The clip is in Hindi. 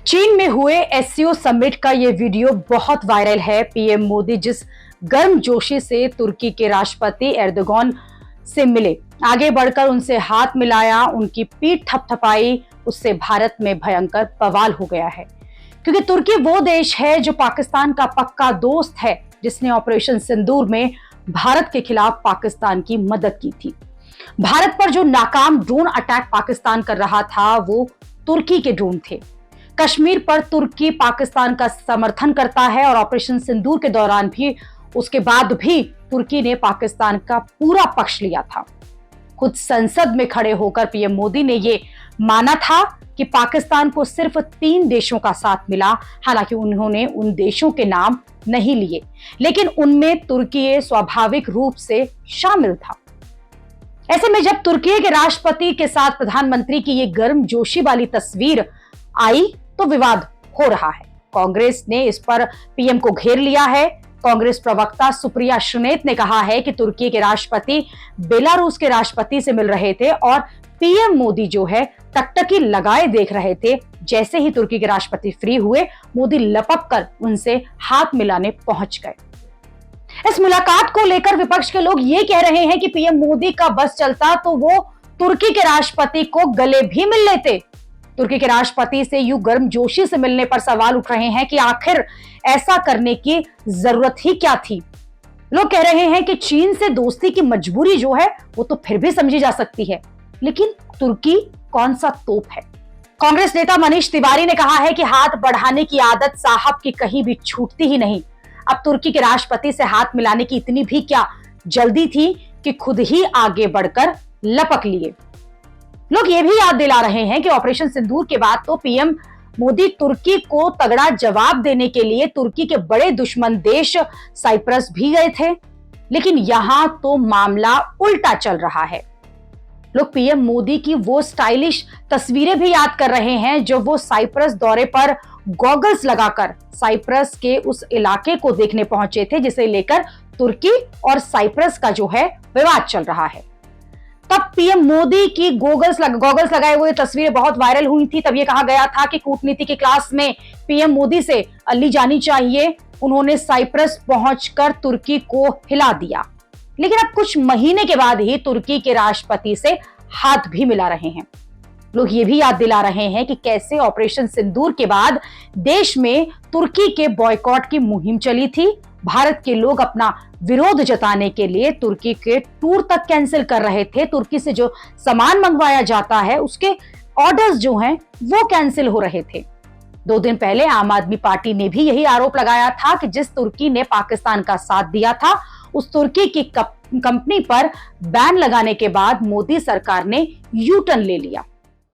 चीन में हुए एससीओ समिट का ये वीडियो बहुत वायरल है। पीएम मोदी जिस गर्मजोशी से तुर्की के राष्ट्रपति एर्दोगन से मिले, आगे बढ़कर उनसे हाथ मिलाया, उनकी पीठ थपथपाई, उससे भारत में भयंकर बवाल हो गया है। क्योंकि तुर्की वो देश है जो पाकिस्तान का पक्का दोस्त है, जिसने ऑपरेशन सिंदूर में भारत के खिलाफ पाकिस्तान की मदद की थी। भारत पर जो नाकाम ड्रोन अटैक पाकिस्तान कर रहा था, वो तुर्की के ड्रोन थे। कश्मीर पर तुर्की पाकिस्तान का समर्थन करता है और ऑपरेशन सिंदूर के दौरान भी, उसके बाद भी तुर्की ने पाकिस्तान का पूरा पक्ष लिया था। खुद संसद में खड़े होकर पीएम मोदी ने यह माना था कि पाकिस्तान को सिर्फ 3 देशों का साथ मिला। हालांकि उन्होंने उन देशों के नाम नहीं लिए, लेकिन उनमें तुर्की स्वाभाविक रूप से शामिल था। ऐसे में जब तुर्की के राष्ट्रपति के साथ प्रधानमंत्री की ये गर्मजोशी वाली तस्वीर आई तो विवाद हो रहा है। कांग्रेस ने इस पर पीएम को घेर लिया है। कांग्रेस प्रवक्ता सुप्रिया श्रीनेत ने कहा है कि तुर्की के राष्ट्रपति बेलारूस के राष्ट्रपति से मिल रहे थे और पीएम मोदी जो है टकटकी लगाए देख रहे थे। जैसे ही तुर्की के राष्ट्रपति फ्री हुए, मोदी लपक कर उनसे हाथ मिलाने पहुंच गए। इस मुलाकात को लेकर विपक्ष के लोग ये कह रहे हैं कि पीएम मोदी का बस चलता तो वो तुर्की के राष्ट्रपति को गले भी मिल लेते। तुर्की के राष्ट्रपति से यूं गर्मजोशी से मिलने पर सवाल उठ रहे हैं कि आखिर ऐसा करने की जरूरत ही क्या थी। लोग कह रहे हैं कि चीन से दोस्ती की मजबूरी जो है वो तो फिर भी समझी जा सकती है, लेकिन तुर्की कौन सा तोप है। कांग्रेस नेता मनीष तिवारी ने कहा है कि हाथ बढ़ाने की आदत साहब की कहीं भी छूटती ही नहीं। अब तुर्की के राष्ट्रपति से हाथ मिलाने की इतनी भी क्या जल्दी थी कि खुद ही आगे बढ़कर लपक लिए। लोग ये भी याद दिला रहे हैं कि ऑपरेशन सिंदूर के बाद तो पीएम मोदी तुर्की को तगड़ा जवाब देने के लिए तुर्की के बड़े दुश्मन देश साइप्रस भी गए थे, लेकिन यहां तो मामला उल्टा चल रहा है। लोग पीएम मोदी की वो स्टाइलिश तस्वीरें भी याद कर रहे हैं जो वो साइप्रस दौरे पर गॉगल्स लगाकर साइप्रस के उस इलाके को देखने पहुंचे थे, जिसे लेकर तुर्की और साइप्रस का जो है विवाद चल रहा है। तब पीएम मोदी की गॉगल्स लगाए हुए तस्वीरें बहुत वायरल हुई थी। तब ये कहा गया था कि कूटनीति की क्लास में पीएम मोदी से ली जानी चाहिए। उन्होंने साइप्रस पहुंचकर तुर्की को हिला दिया, लेकिन अब कुछ महीने के बाद ही तुर्की के राष्ट्रपति से हाथ भी मिला रहे हैं। लोग ये भी याद दिला रहे हैं कि कैसे ऑपरेशन सिंदूर के बाद देश में तुर्की के बॉयकॉट की मुहिम चली थी। भारत के लोग अपना विरोध जताने के लिए तुर्की के टूर तक कैंसिल कर रहे थे। तुर्की से जो सामान मंगवाया जाता है उसके ऑर्डर्स जो हैं वो कैंसिल हो रहे थे। 2 दिन पहले आम आदमी पार्टी ने भी यही आरोप लगाया था कि जिस तुर्की ने पाकिस्तान का साथ दिया था, उस तुर्की की कंपनी पर बैन लगाने के बाद मोदी सरकार ने यू टर्न ले लिया।